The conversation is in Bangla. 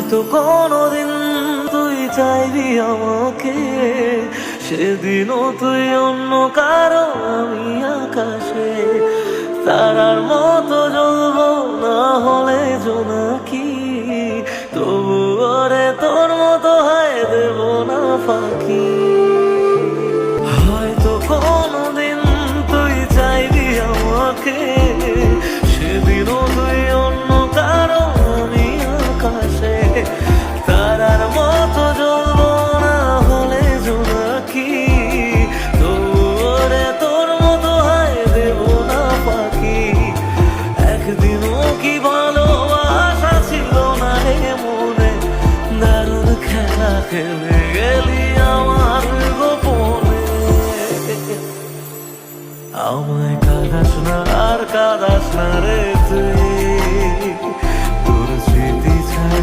হয়তো কোনোদিন তুই চাইবি আমাকে, সেদিনও তুই অন্য কারো, আমি আকাশে তারার মতো জ্বলবো, না হলে জোনাকি। তবু ওরে তোর মতো হয় দেব না ফাঁকি। হয়তো কোনোদিন তুই চাইবি আমাকে, সেদিনও তুই অন্য কারো, আমি আকাশে তারার মতো জ্বলবো, না হলে জোনাকি। তবু ওরে তোর মতো হয় দেব না ফাঁকি। একদিনও কি ভালোবাসা ছিল না রে মনে, দারুণ খেলা খেলে